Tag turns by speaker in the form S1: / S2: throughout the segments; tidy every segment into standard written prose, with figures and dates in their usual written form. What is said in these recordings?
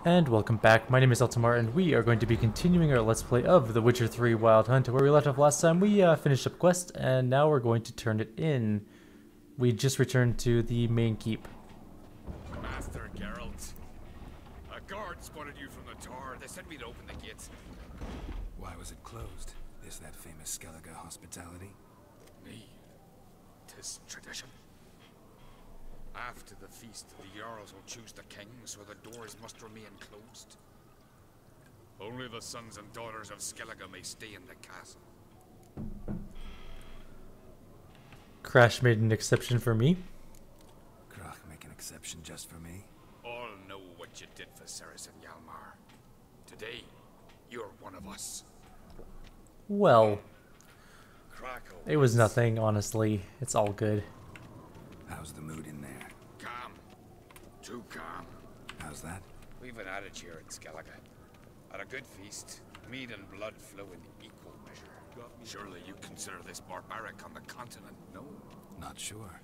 S1: And welcome back, my name is Eltimar, and we are going to be continuing our Let's Play of The Witcher 3 Wild Hunt. Where we left off last time, we finished up quest, and now we're going to turn it in. We just returned to the main keep.
S2: Master Geralt, a guard spotted you from the tower. They sent me to open the gates.
S3: Why was it closed? Is that famous Skellige hospitality?
S2: Me. 'Tis tradition. After the feast, the Jarls will choose the king, so the doors must remain closed. Only the sons and daughters of Skellige may stay in the castle.
S1: Crash made an exception for me.
S3: Krach make an exception just for me?
S2: All know what you did for Ceres and Hjalmar. Today, you're one of us.
S1: Well,
S2: Krakow.
S1: it was nothing, honestly. It's all good.
S3: How's the mood in there?
S2: Calm. Too calm.
S3: How's that?
S2: We've an adage here in Skellige. At a good feast, mead and blood flow in equal measure. Surely you consider this barbaric on the continent, no?
S3: Not sure.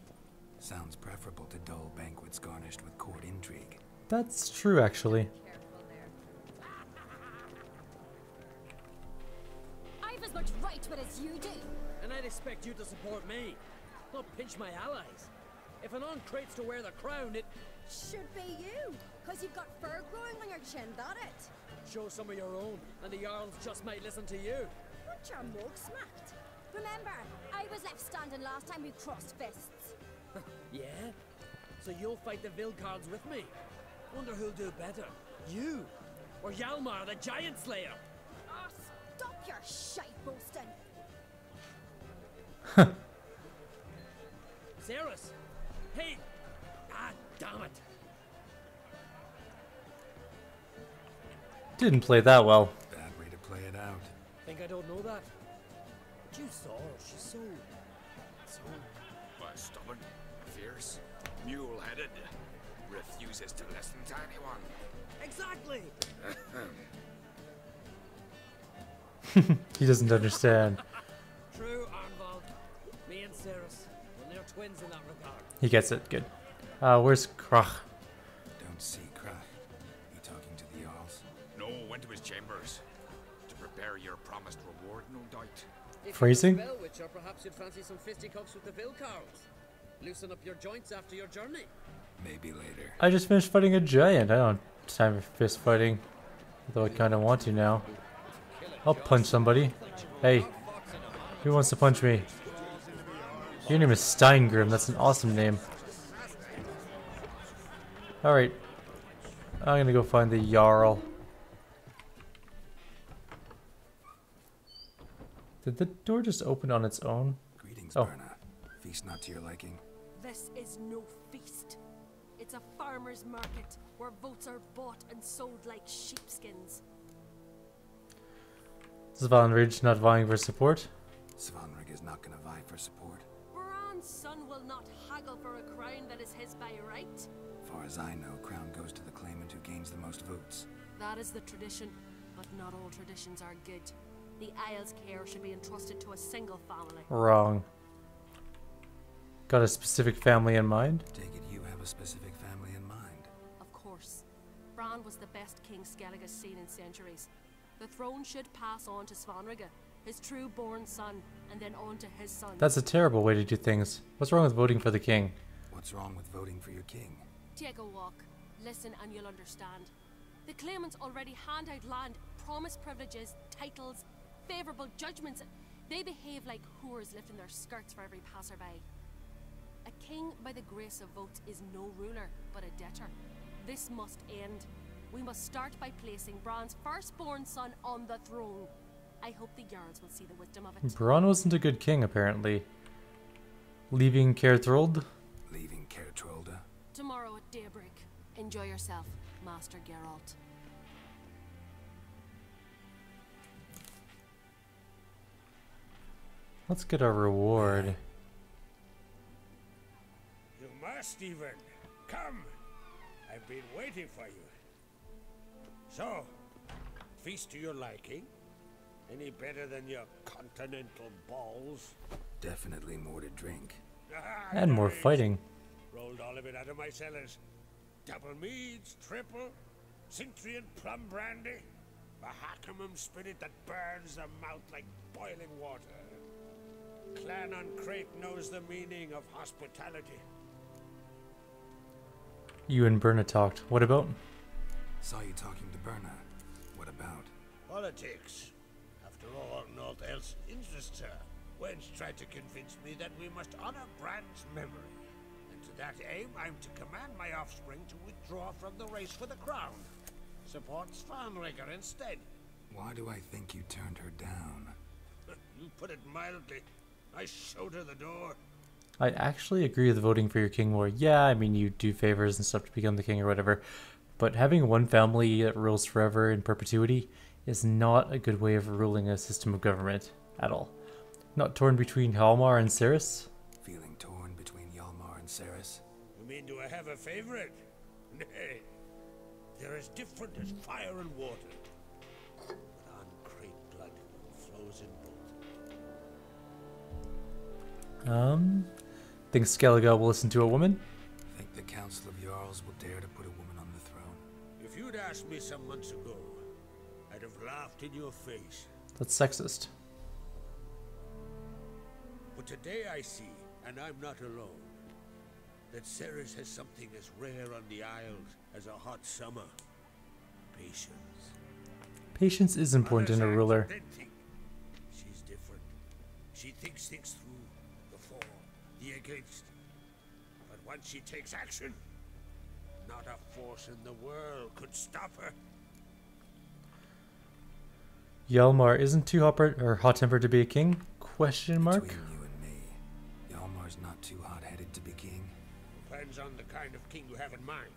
S3: Sounds preferable to dull banquets garnished with court intrigue.
S1: That's true, actually.
S4: I've as much right to it as you do.
S5: And I'd expect you to support me, not pinch my allies. If an uncrate's to wear the crown, it
S4: Should be you, because you've got fur growing on your chin, that it?
S5: shows some of your own, and the Jarls just might listen to you.
S4: What your mug smacked? Remember, I was left standing last time we crossed fists.
S5: Yeah? So you'll fight the Vilcards with me? Wonder who'll do better, you or Hjalmar the Giant Slayer?
S4: Oh, stop your shite boasting.
S5: Ceres? Hey! Ah, damn it!
S1: Didn't play that well.
S3: Bad way to play it out.
S5: Think I don't know that? But you saw her, she's so...
S2: But stubborn, fierce, mule-headed, refuses to listen to anyone.
S5: Exactly!
S1: He doesn't understand.
S5: True, Arnvald. Me and Ceres, well, they're twins in that regard.
S1: He gets it, good. Where's Krach?
S3: Don't see Krach. You talking to the Jarls?
S2: No, went to his chambers to prepare your promised reward, no doubt.
S5: If
S1: Phrasing?
S5: you're a Spellwitcher, perhaps you'd fancy some fisticuffs with the Vilcards. Loosen up your joints after your journey.
S3: Maybe later.
S1: I just finished fighting a giant. I don't have time for fist fighting. Although I kind of want to now. I'll punch somebody. Hey, who wants to punch me? Your name is Steingrim. That's an awesome name. Alright. I'm gonna go find the Jarl. Did the door just open on its own?
S3: Greetings,
S1: Oh.
S3: Berna. Feast not to your liking?
S4: This is no feast. It's a farmer's market where votes are bought and sold like sheepskins.
S1: Svanridge not vying for support?
S3: Svanrig is not gonna vie for support.
S4: Bran's son will not haggle for a crown that is his by right.
S3: Far as I know, crown goes to the claimant who gains the most votes.
S4: That is the tradition, but not all traditions are good. The Isle's care should be entrusted to a single family.
S1: Wrong. Got a specific family in mind?
S3: Take it you have a specific family in mind.
S4: Of course. Bran was the best king Skellige's seen in centuries. The throne should pass on to Svanrige, his true-born son, and then on to his son.
S1: That's a terrible way to do things. What's wrong with voting for the king?
S3: What's wrong with voting for your king?
S4: Take a walk. Listen and you'll understand. The claimants already hand out land, promise privileges, titles, favourable judgments. They behave like whores lifting their skirts for every passerby. A king by the grace of votes is no ruler, but a debtor. This must end. We must start by placing Bran's firstborn son on the throne. I hope the Jarls will see the wisdom of it.
S1: Bronn wasn't a good king, apparently. Leaving Caerthrold?
S3: Leaving Caer Trolda?
S4: Tomorrow at daybreak. Enjoy yourself, Master Geralt.
S1: Let's get our reward.
S6: You must even. Come. I've been waiting for you. So, feast to your liking? Any better than your continental balls?
S3: Definitely more to drink.
S1: And more fighting.
S6: Rolled all of it out of my cellars. Double meads, triple, Cintrian plum brandy? A Hackamum spirit that burns the mouth like boiling water. Clan on Crate knows the meaning of hospitality.
S1: You and Berna talked. What about?
S3: Saw you talking to Berna. What about?
S6: Politics. After all, naught else interests her. Wench tried to convince me that we must honor Brand's memory. And to that aim, I'm to command my offspring to withdraw from the race for the crown. Supports Farnrigger instead.
S3: Why do I think you turned her down?
S6: You put it mildly. I showed her the door.
S1: I actually agree with voting for your king more. Yeah, I mean, you do favors and stuff to become the king or whatever. But having one family that rules forever in perpetuity is not a good way of ruling a system of government at all. Not torn between Hjalmar and Cerys?
S3: Feeling torn between Hjalmar and Cerys?
S6: You mean, do I have a favorite? Nay. They're as different as fire and water. But on Crate blood flows in both.
S1: Think Skellige will listen to a woman?
S3: Think the Council of Jarls will dare to put a woman on the throne?
S6: If you'd asked me some months ago, I'd have laughed in your face.
S1: That's sexist.
S6: But today I see, and I'm not alone, that Cerys has something as rare on the Isles as a hot summer. Patience.
S1: Patience is important in a ruler.
S6: She's different. She thinks things through, the for, the against. But once she takes action, not a force in the world could stop her.
S1: Hjalmar isn't too hot-tempered to be a king? Question mark?
S3: Between you and me, Hjalmar's not too hot-headed to be king.
S6: Depends on the kind of king you have in mind.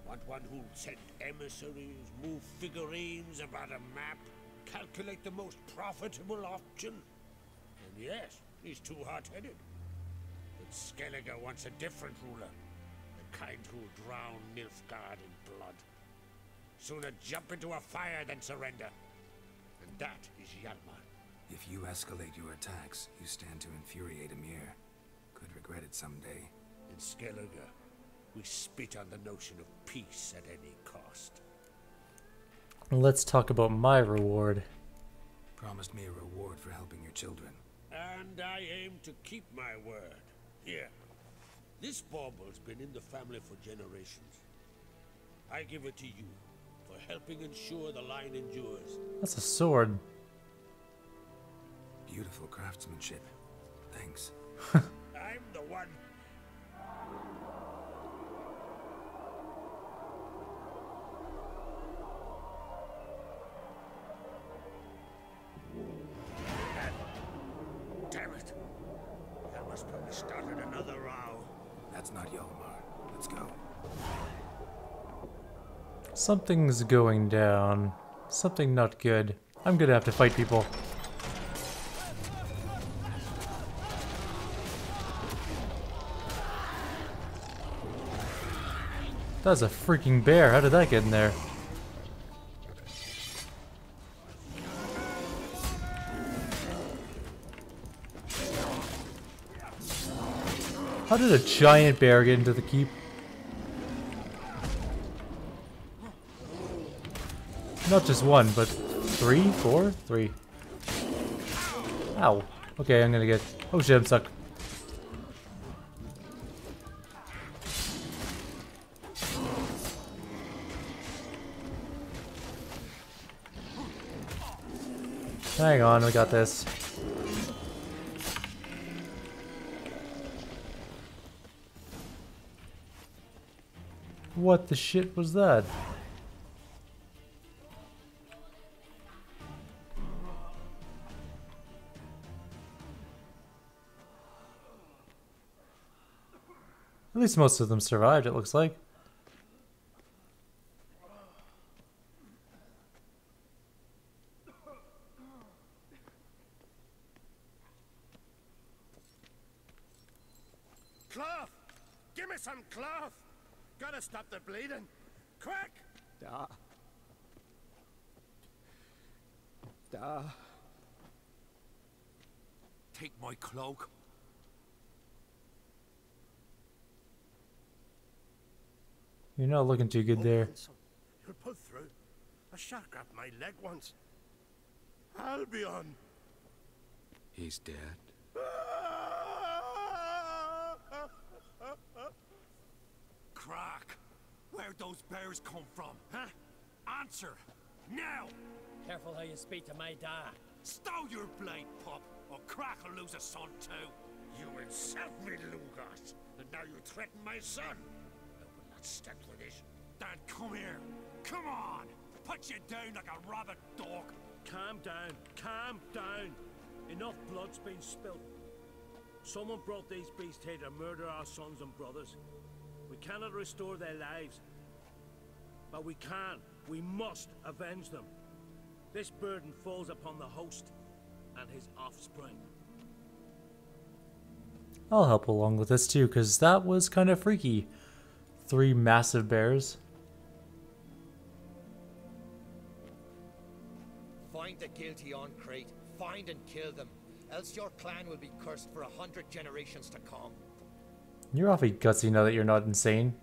S6: Want one who'll send emissaries, move figurines about a map, calculate the most profitable option? And yes, he's too hot-headed. But Skellige wants a different ruler. The kind who'll drown Nilfgaard in blood. Sooner jump into a fire than surrender. And that is Hjalmar.
S3: If you escalate your attacks, you stand to infuriate Emir. Could regret it someday.
S6: In Skellige, we spit on the notion of peace at any cost.
S1: Let's talk about my reward.
S3: Promised me a reward for helping your children.
S6: And I aim to keep my word. Here. This bauble's been in the family for generations. I give it to you for helping ensure the line endures.
S1: That's a sword.
S3: Beautiful craftsmanship. Thanks.
S6: I'm the one. Damn it. That must probably started another row.
S3: That's not Hjalmar. Let's go.
S1: Something's going down. Something not good. I'm gonna have to fight people. That's a freaking bear. How did that get in there? How did a giant bear get into the keep? Not just one, but 3, 4, 3. Ow. Okay, I'm gonna get... Oh shit, I'm stuck. Hang on, we got this. What the shit was that? At least most of them survived, it looks like.
S6: Cloth! Give me some cloth! Gotta stop the bleeding! Quick! Take my cloak.
S1: You're not looking too good there.
S6: It'll pull through. A shark grabbed my leg once. Albion!
S2: He's dead.
S6: Crack! Where'd those bears come from, huh? Answer! Now!
S5: Careful how you speak to my dad.
S6: Stow your blade, pup, or Crack will lose a son too. You insult me, Lugas, and now you threaten my son. I will not stand for this. Dad, come here. Come on! Put you down like a rabid dog.
S5: Calm down. Calm down. Enough blood's been spilled. Someone brought these beasts here to murder our sons and brothers. We cannot restore their lives. But we can. We must avenge them. This burden falls upon the host and his offspring.
S1: I'll help along with this too, because that was kind of freaky. 3 massive bears.
S7: Find the guilty on Crete. Find and kill them. Else your clan will be cursed for 100 generations to come.
S1: You're awfully gutsy now that you're not insane.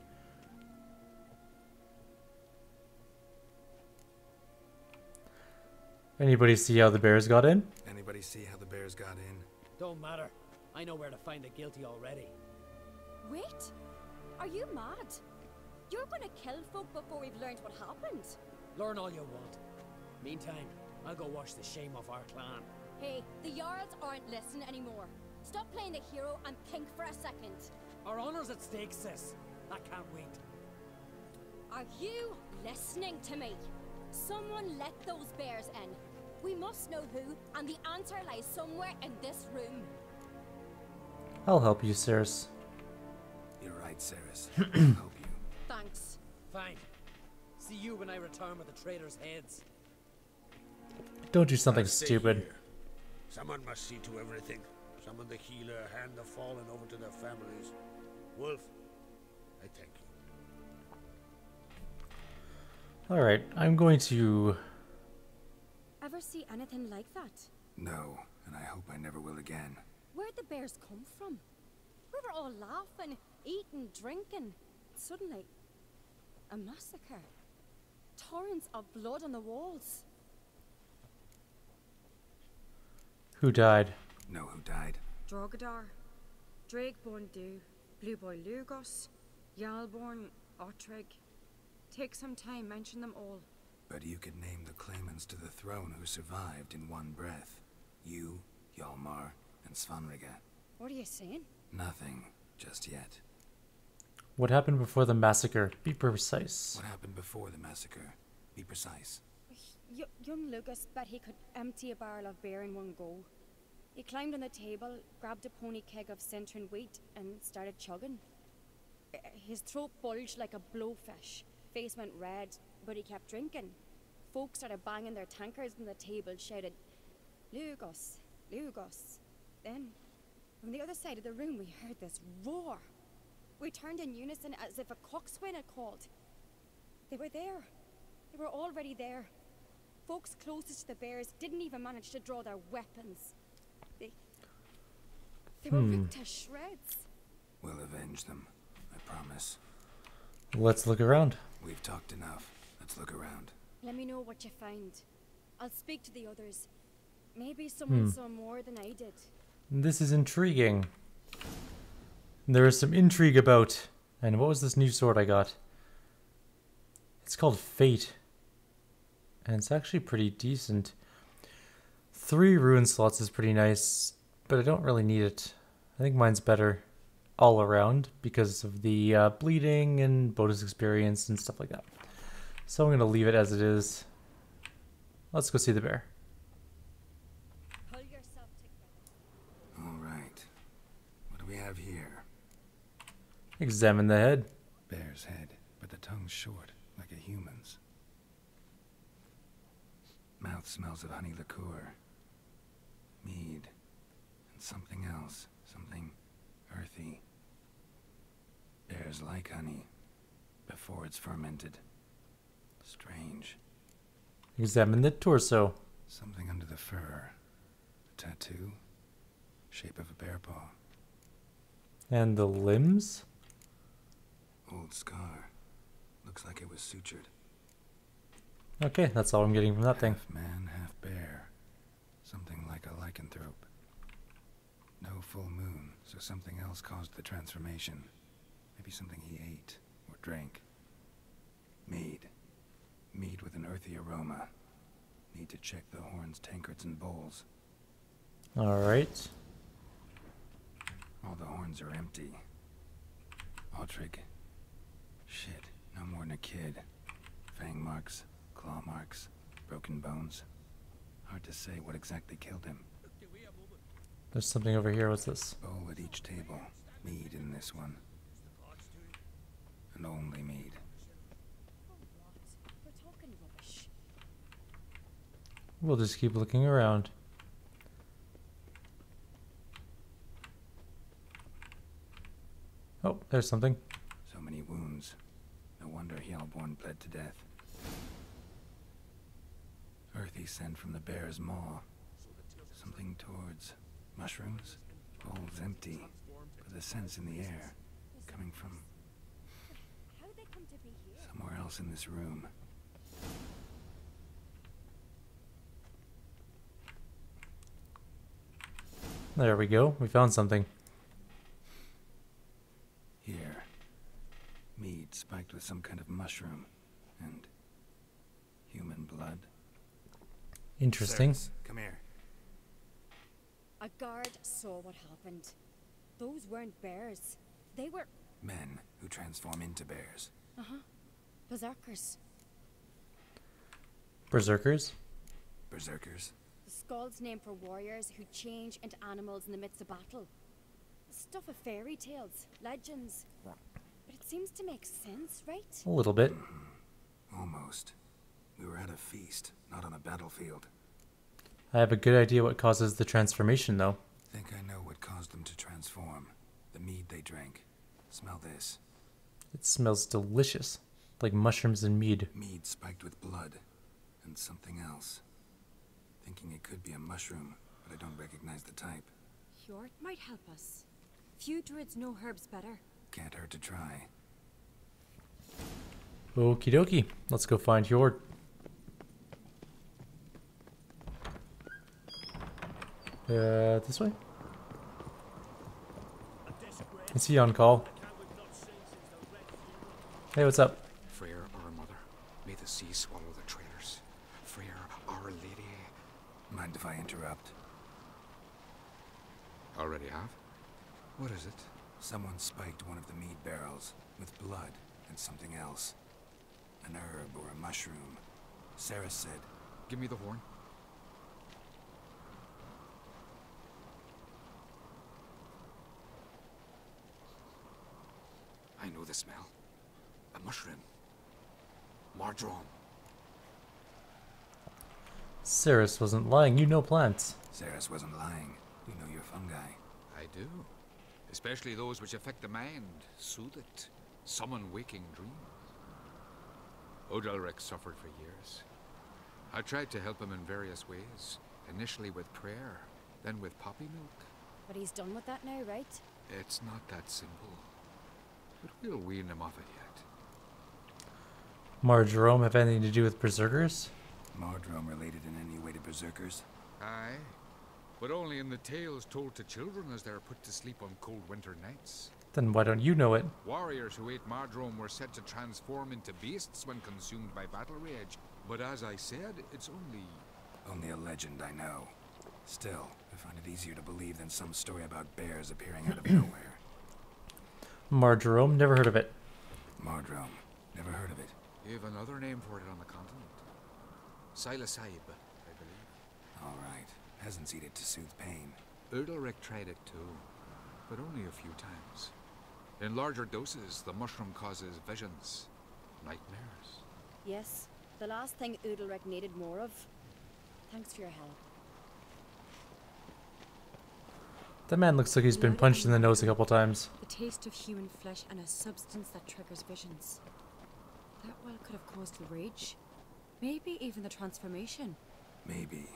S1: Anybody see how the bears got in?
S3: Anybody see how the bears got in?
S5: Don't matter. I know where to find the guilty already.
S8: Wait! Are you mad? You're gonna kill folk before we've learned what happened.
S5: Learn all you want. Meantime, I'll go wash the shame off our clan.
S8: Hey, the Jarls aren't listening anymore. Stop playing the hero and think for a second.
S5: Our honor's at stake, sis. I can't wait.
S8: Are you listening to me? Someone let those bears in. We must know who, and the answer lies somewhere in this room.
S1: I'll help you, Ceres.
S3: You're right, Ceres. I'll help you.
S8: Thanks.
S5: Fine. See you when I return with the traitors' heads.
S1: Don't do something
S6: I'll stay
S1: stupid.
S6: here. Someone must see to everything. Someone the healer, hand the fallen over to their families. Wolf, I thank you.
S1: Alright, I'm going to...
S8: Ever see anything like that?
S3: No, and I hope I never will again.
S8: Where'd the bears come from? We were all laughing, eating, drinking. Suddenly, a massacre. Torrents of blood on the walls.
S1: Who died?
S3: Know who died?
S9: Drogadar, Drakeborn Du, Blue Boy Lugos, Yalborn, Ottrig. Take some time, mention them all.
S3: But you could name the claimants to the throne who survived in one breath. You, Hjalmar, and Svanrige.
S8: What are you saying?
S3: Nothing, just yet.
S1: What happened before the massacre? Be precise.
S3: What happened before the massacre? Be precise.
S8: Young Lucas bet he could empty a barrel of beer in one go. He climbed on the table, grabbed a pony keg of Centron wheat, and started chugging. His throat bulged like a blowfish. Face went red, but he kept drinking. Folks started banging their tankards on the table, shouted, "Lugos, Lugos." Then, from the other side of the room, we heard this roar. We turned in unison as if a coxswain had called. They were there. They were already there. Folks closest to the bears didn't even manage to draw their weapons. They were ripped to shreds.
S3: We'll avenge them, I promise.
S1: Let's look around.
S3: We've talked enough. Let's look around.
S8: Let me know what you find. I'll speak to the others. Maybe someone saw more than I did.
S1: This is intriguing. There is some intrigue about... And what was this new sword I got? It's called Fate. And it's actually pretty decent. 3 rune slots is pretty nice, but I don't really need it. I think mine's better all around because of the bleeding and bonus experience and stuff like that. So I'm going to leave it as it is. Let's go see the bear.
S8: Pull yourself together.
S3: All right. What do we have here?
S1: Examine the head.
S3: Bear's head, but the tongue's short, like a human's. Mouth smells of honey liqueur, mead, and something else, something earthy. Bears like honey, before it's fermented. Strange.
S1: Examine the torso.
S3: Something under the fur. A tattoo, shape of a bear paw.
S1: And the limbs?
S3: Old scar. Looks like it was sutured.
S1: Okay, that's all I'm getting from that thing.
S3: Half man, half bear. Something like a lycanthrope. No full moon, so something else caused the transformation. Maybe something he ate or drank. Mead. Mead with an earthy aroma. Need to check the horns, tankards, and bowls.
S1: Alright.
S3: All the horns are empty. Altrig. Shit, no more than a kid. Fang marks, claw marks, broken bones. Hard to say what exactly killed him.
S1: There's something over here. What's this?
S3: Bowl at each table. Mead in this one. And only mead.
S8: We're talking rubbish.
S1: We'll just keep looking around. Oh, there's something.
S3: So many wounds. No wonder Hjalborn bled to death. Earthy scent from the bear's maw. Something towards mushrooms. Bowl's empty, but the scent's in the air. Coming from
S8: How'd they come to be here?
S3: somewhere else in this room.
S1: There we go. We found something.
S3: Here. Mead spiked with some kind of mushroom. And human blood.
S1: Interesting.
S3: Sirs, come here.
S8: A guard saw what happened. Those weren't bears. They were
S3: Men who transform into bears.
S8: berserkers.
S1: Berserkers?
S3: Berserkers.
S8: The Skald's name for warriors who change into animals in the midst of battle. Stuff of fairy tales, legends. But it seems to make sense, right?
S1: A little bit.
S3: Almost. We were at a feast, not on a battlefield.
S1: I have a good idea what causes the transformation, though.
S3: Think I know what caused them to transform. The mead they drank. Smell this.
S1: It smells delicious. Like mushrooms and mead.
S3: Mead spiked with blood. And something else. Thinking it could be a mushroom, but I don't recognize the type.
S9: Hjort might help us. Few druids know herbs better.
S3: Can't hurt to try.
S1: Okie dokie. Let's go find Hjord. This way? Is he on call? Hey, what's up?
S2: Freyr, our mother, may the sea swallow the traitors. Freyr, our lady.
S3: Mind if I interrupt?
S2: Already have? What is it?
S3: Someone spiked one of the mead barrels with blood and something else. An herb or a mushroom. Sarah said,
S2: Give me the horn. I know the smell. A mushroom. Mardrome.
S1: Saris wasn't lying. You know plants.
S3: Saris wasn't lying. You know your fungi.
S2: I do. Especially those which affect the mind, soothe it, summon waking dreams. Odalric suffered for years. I tried to help him in various ways. Initially with prayer, then with poppy milk.
S8: But he's done with that now, right?
S2: It's not that simple. But we'll wean him off it yet.
S1: Marjoram have anything to do with berserkers?
S3: Mardrome related in any way to berserkers?
S2: Aye. But only in the tales told to children as they're put to sleep on cold winter nights.
S1: Then why don't you know it?
S2: Warriors who ate Mardrome were said to transform into beasts when consumed by battle rage. But as I said, it's
S3: Only a legend, I know. Still, I find it easier to believe than some story about bears appearing out of nowhere.
S1: Marjoram? Never heard of it.
S3: Mardrome. Never heard of it.
S2: You have another name for it on the continent. Silasaib, I believe.
S3: Alright. Peasants eat it to soothe pain.
S2: Udalric tried it too, but only a few times. In larger doses, the mushroom causes visions, nightmares.
S8: Yes. The last thing Udalric needed more of. Thanks for your help.
S1: That man looks like he's been punched in the nose a couple times.
S9: The taste of human flesh and a substance that triggers visions. That well could have caused the rage. Maybe even the transformation.
S3: Maybe.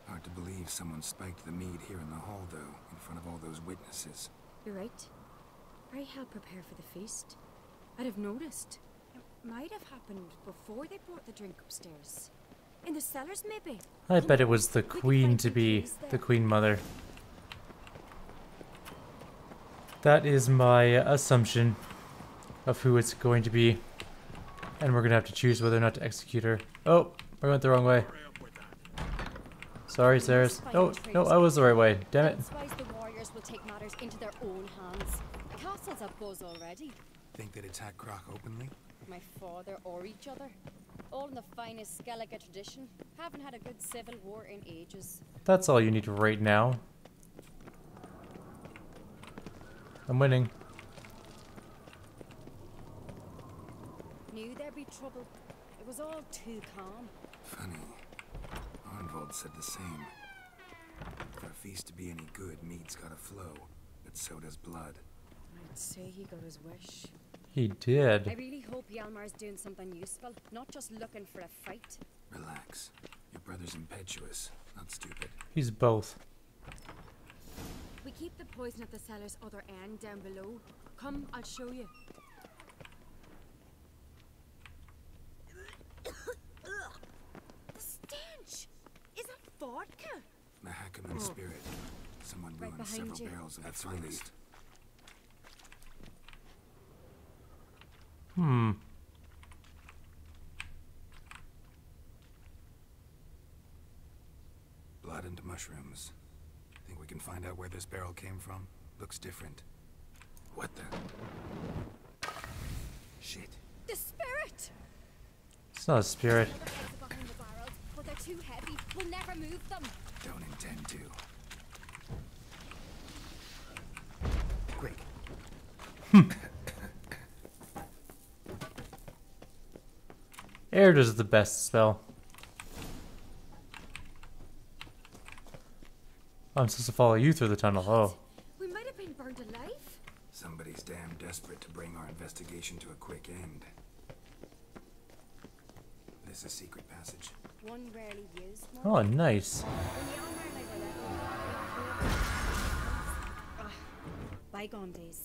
S3: Hard to believe someone spiked the mead here in the hall, though, in front of all those witnesses.
S9: You're right. I helped prepare for the feast. I'd have noticed. might have happened before they brought the drink upstairs. In the cellars, maybe.
S1: I bet it was the queen to be, the queen mother. That is my assumption of who it's going to be. And we're gonna have to choose whether or not to execute her. Oh, I went the wrong way. Sorry, Saris. Oh, no, I was the right way. Damn it.
S8: Otherwise the warriors will take matters into their own hands. The castle's a buzz already.
S3: Think they'd attack Croc openly?
S8: My father or each other. All in the finest Skellige tradition. Haven't had a good civil war in ages.
S1: That's all you need right now. I'm winning.
S8: Knew there'd be trouble. It was all too calm.
S3: Funny. Arnvold said the same. For a feast to be any good, meat's gotta flow, but so does blood.
S9: I'd say he got his wish.
S1: He
S8: I
S1: did.
S8: really hope Hjalmar's doing something useful, not just looking for a fight.
S3: Relax. Your brother's impetuous, not stupid.
S1: He's both.
S9: We keep the poison at the cellar's other end down below. Come, I'll show you. The stench! Is that vodka?
S3: Mahakaman spirit. Someone
S8: Right
S3: ruined
S8: behind
S3: several
S8: you.
S3: barrels of its finest.
S1: Hmm.
S3: Blood and mushrooms. Think we can find out where this barrel came from? Looks different. What the? Shit.
S8: The spirit!
S1: It's not a spirit.
S8: Other eggs are behind the barrels, but they're too heavy. We'll never move them.
S3: Don't intend to. Quick.
S1: Air does the best spell. I'm supposed to follow you through the tunnel. Oh.
S9: We might have been burned alive.
S3: Somebody's damn desperate to bring our investigation to a quick end. This is a secret passage.
S8: One rarely used.
S1: Oh, nice.
S8: Bygone days.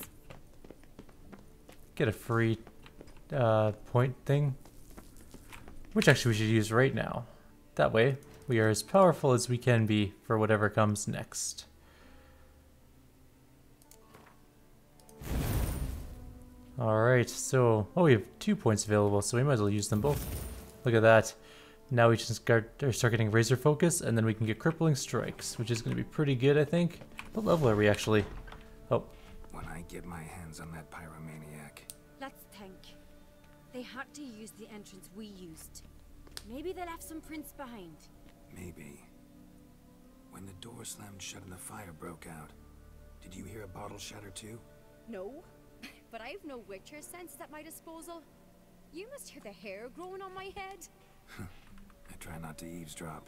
S1: Get a free point thing. Which actually we should use right now. That way, we are as powerful as we can be for whatever comes next. Alright, so... Oh, we have 2 points available, so we might as well use them both. Look at that. Now we just start getting Razor Focus, and then we can get Crippling Strikes, which is going to be pretty good, I think. What level are we actually? Oh.
S3: When I get my hands on that pyromaniac.
S9: Let's think. They had to use the entrance we used. Maybe they left some prints behind.
S3: Maybe. When the door slammed shut and the fire broke out, did you hear a bottle shatter too?
S8: No, but I've no Witcher senses at my disposal. You must hear the hair growing on my head.
S3: I try not to eavesdrop.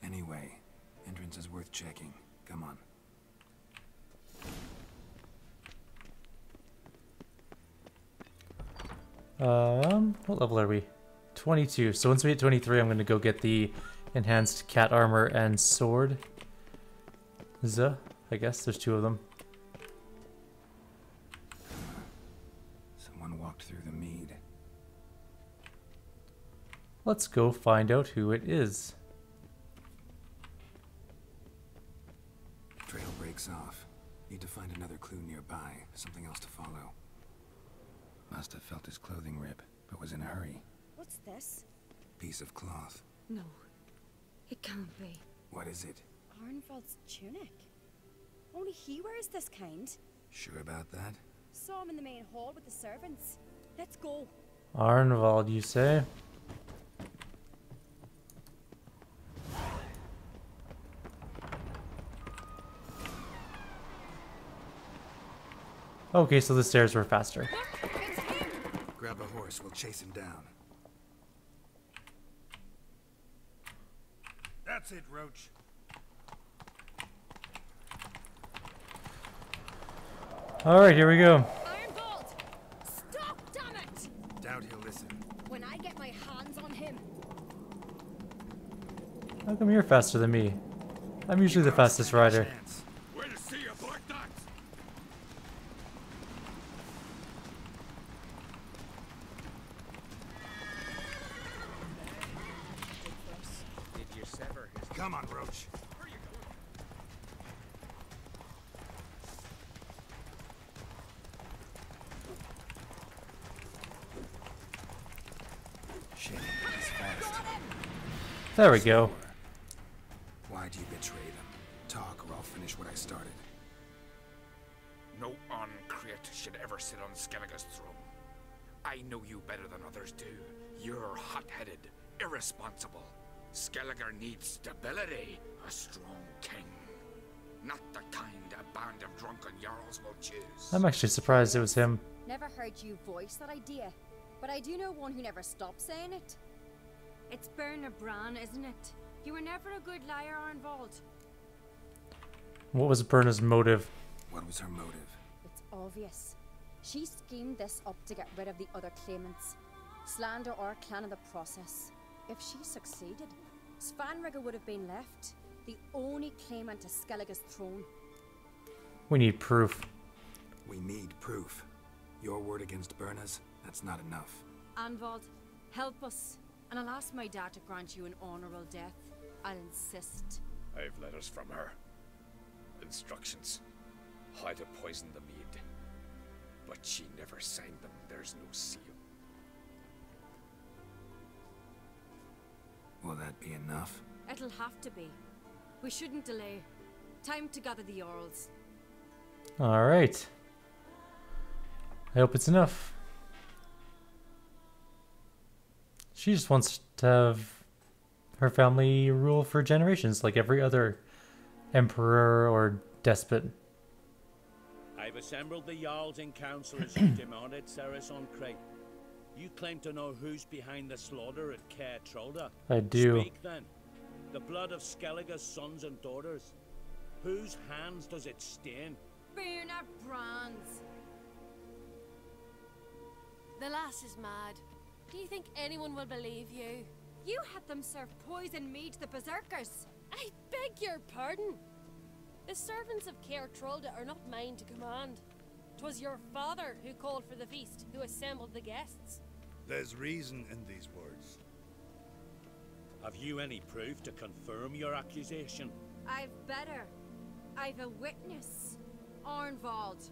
S3: Anyway, entrance is worth checking. Come on.
S1: What level are we? 22. So once we hit 23, I'm going to go get the enhanced cat armor and sword. I guess there's 2 of them.
S3: Someone walked through the mead.
S1: Let's go find out who it is.
S3: Trail breaks off. Need to find another clue nearby. Something else to follow. Must have felt his clothing rip, but was in a hurry.
S8: What's this?
S3: Piece of cloth.
S9: No, it can't be.
S3: What is it?
S8: Arnvold's tunic. Only he wears this kind.
S3: Sure about that?
S8: Saw him in the main hall with the servants. Let's go.
S1: Arnvold, you say? Okay, so the stairs were faster.
S8: It's him!
S3: Grab a horse, we'll chase him down.
S6: That's it, Roach.
S1: Alright, here we go.
S8: Arnvold! Stop, damn it!
S3: Doubt he'll listen.
S8: When I get my hands on him.
S1: How come you're faster than me? I'm usually the fastest rider.
S3: Chance.
S2: Where to see a black dot?
S3: Come on, Roach. Shit, he's fast.
S1: There we go.
S3: Why'd you betray them? Talk, or I'll finish what I started.
S2: No Uncreate should ever sit on Skellige's throne. I know you better than others do. You're hot-headed, irresponsible. Skellige needs stability, a strong king. Not the kind a band of drunken jarls will choose.
S1: I'm actually surprised it was him.
S8: Never heard you voice that idea, but I do know one who never stopped saying it.
S9: It's Berna Bran, isn't it? You were never a good liar, Arnvald.
S1: What was Berna's motive?
S3: What was her motive?
S8: It's obvious. She schemed this up to get rid of the other claimants. Slander our clan in the process. If she succeeded, Svanrigger would have been left, the only claimant to Skellige's throne.
S1: We need proof.
S3: We need proof. Your word against Berna's? That's not enough.
S9: Arnvald, help us. And I'll ask my dad to grant you an honorable death. I'll insist.
S2: I've letters from her. Instructions. How to poison the mead. But she never signed them. There's no seal.
S3: Will that be enough?
S9: It'll have to be. We shouldn't delay. Time to gather the Jarls.
S1: Alright. I hope it's enough. She just wants to have her family rule for generations like every other emperor or despot.
S5: I've assembled the Jarls and councillors who demanded Ceres on Crate. You claim to know who's behind the slaughter at Caer Trolda.
S1: I do.
S5: Speak then. The blood of Skellige's sons and daughters. Whose hands does it stain?
S9: Berna Bran's.
S4: The lass is mad. Do you think anyone will believe you?
S9: You had them serve poison mead to the berserkers.
S4: I beg your pardon. The servants of Caer Trolda are not mine to command. 'Twas your father who called for the feast, who assembled the guests.
S6: There's reason in these words.
S5: Have you any proof to confirm your accusation?
S9: I've better. I've a witness. Arnvald.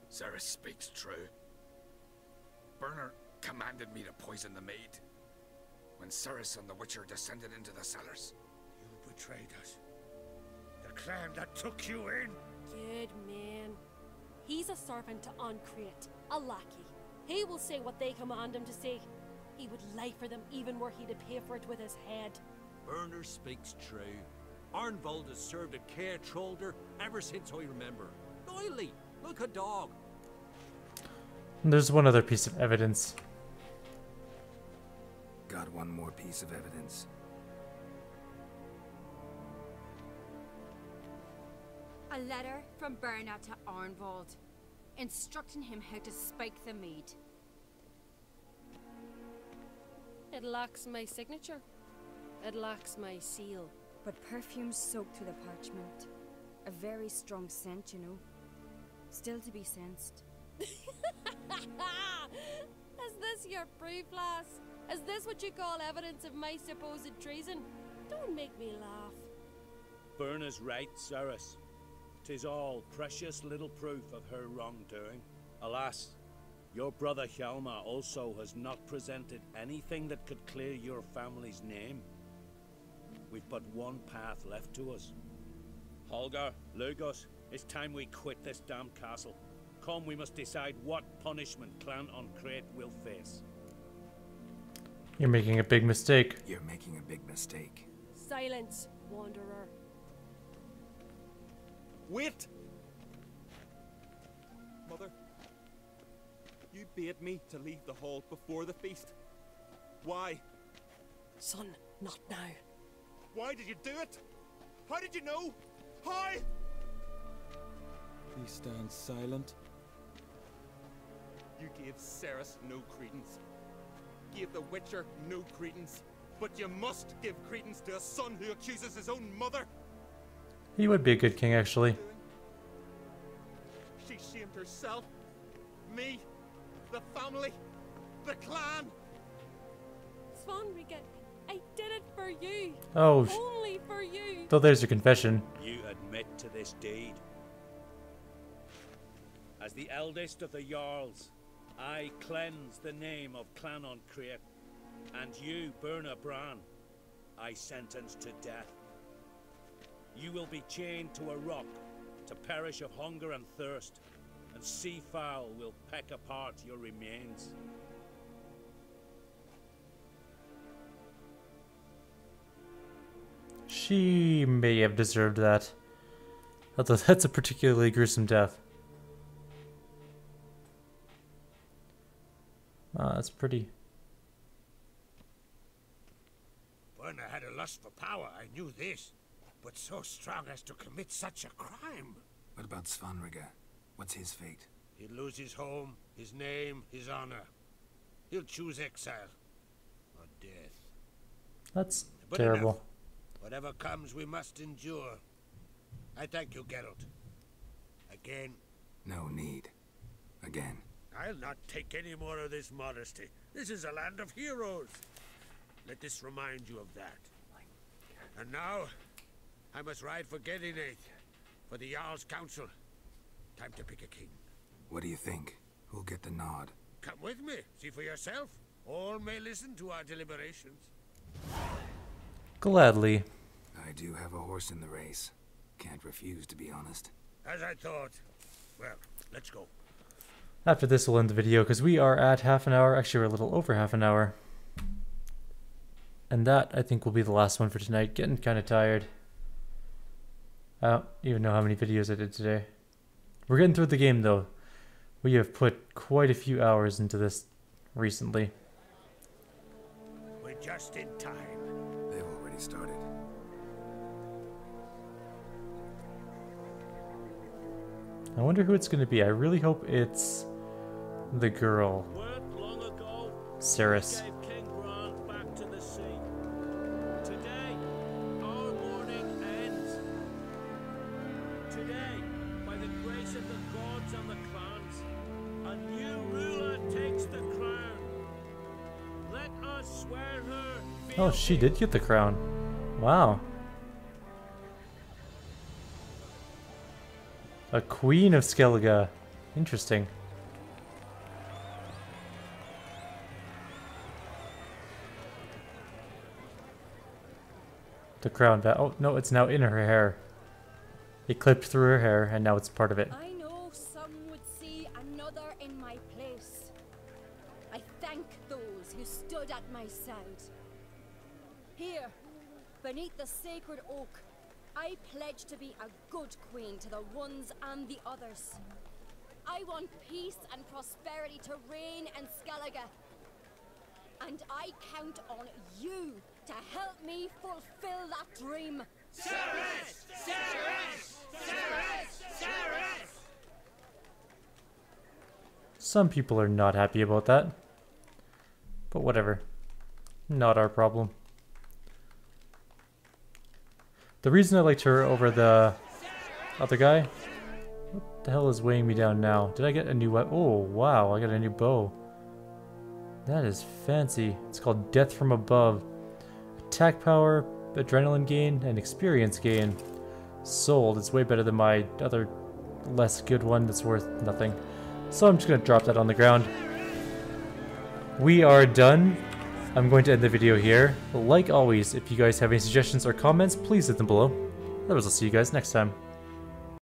S2: Ceres speaks true. Berna commanded me to poison the maid. When Ceres and the Witcher descended into the cellars.
S6: You betrayed us. The clan that took you in.
S4: Good man. He's a servant to Uncreate, a lackey. He will say what they command him to say. He would lie for them even were he to pay for it with his head.
S10: Berner speaks true. Arnvald has served at Caer Trolder ever since I remember. Doily, like a dog.
S1: There's one other piece of evidence.
S3: Got one more piece of evidence.
S9: A letter from Berna to Arnvald, instructing him how to spike the mead.
S4: It lacks my signature. It lacks my seal.
S8: But perfume soaked through the parchment. A very strong scent, you know. Still to be sensed.
S4: Is this your proof, lass? Is this what you call evidence of my supposed treason? Don't make me laugh.
S5: Berna's right, Ceres. 'Tis all precious little proof of her wrongdoing. Alas, your brother Hjalmar also has not presented anything that could clear your family's name. We've but one path left to us. Holger, Lugos, it's time we quit this damn castle. Come, we must decide what punishment Clan Uncreate will face.
S1: You're making a big mistake.
S3: You're making a big mistake.
S4: Silence, wanderer.
S10: Wait! Mother, you bade me to leave the hall before the feast. Why?
S4: Son, not now.
S10: Why did you do it? How did you know? How?
S11: He stands silent.
S10: You gave Ceres no credence. Gave the Witcher no credence. But you must give credence to a son who accuses his own mother.
S1: He would be a good king, actually.
S10: She shamed herself. Me, the family, the clan.
S4: Svanrige, I did it for you.
S1: Oh,
S4: Only for you.
S1: so there's your confession.
S5: You admit to this deed. As the eldest of the Jarls, I cleanse the name of Clan on Crete, and you, Berna Bran, I sentence to death. You will be chained to a rock to perish of hunger and thirst, and sea fowl will peck apart your remains.
S1: She may have deserved that. Although that's a particularly gruesome death. Ah, that's pretty.
S6: Werner had a lust for power, I knew this. But so strong as to commit such a crime.
S3: What about Svanrige? What's his fate?
S6: He'll lose his home, his name, his honor. He'll choose exile. Or death.
S1: That's
S6: But
S1: terrible.
S6: enough. Whatever comes, we must endure. I thank you, Geralt. Again.
S3: No need. Again.
S6: I'll not take any more of this modesty. This is a land of heroes. Let this remind you of that. And now, I must ride for Gedinath, for the Jarl's Council. Time to pick a king.
S3: What do you think? Who'll get the nod?
S6: Come with me, see for yourself. All may listen to our deliberations.
S1: Gladly.
S3: I do have a horse in the race. Can't refuse, to be honest.
S6: As I thought. Well, let's go.
S1: After this, we'll end the video because we are at half an hour. Actually, we're a little over half an hour. And that, I think, will be the last one for tonight. Getting kind of tired. I don't even know how many videos I did today. We're getting through the game, though. We have put quite a few hours into this recently.
S6: We're just in time.
S3: They've already started.
S1: I wonder who it's going to be. I really hope it's the girl,
S5: Long ago,
S1: Cerys.
S5: gave King Bran back to the sea. Today, our mourning ends. Today, by the grace of the gods and the clans, a new ruler takes the crown. Let us swear her.
S1: Oh, she did get the crown. Wow. A queen of Skellige. Interesting. The crown. Oh, no, it's now in her hair. It clipped through her hair, and now it's part of it.
S8: I know some would see another in my place. I thank those who stood at my side. Here, beneath the sacred oak, I pledge to be a good queen to the ones and the others. I want peace and prosperity to reign in Skellige. And I count on you to help me fulfill that dream.
S6: Cerys! Cerys! Cerys! Cerys!
S1: Some people are not happy about that. But whatever. Not our problem. The reason I liked her over the other guy... What the hell is weighing me down now? Did I get a new weapon? Oh, wow, I got a new bow. That is fancy. It's called Death from Above. Attack power, adrenaline gain, and experience gain. Sold. It's way better than my other less good one that's worth nothing. So I'm just going to drop that on the ground. We are done. I'm going to end the video here. Like always, if you guys have any suggestions or comments, please leave them below. Otherwise, I'll see you guys next time.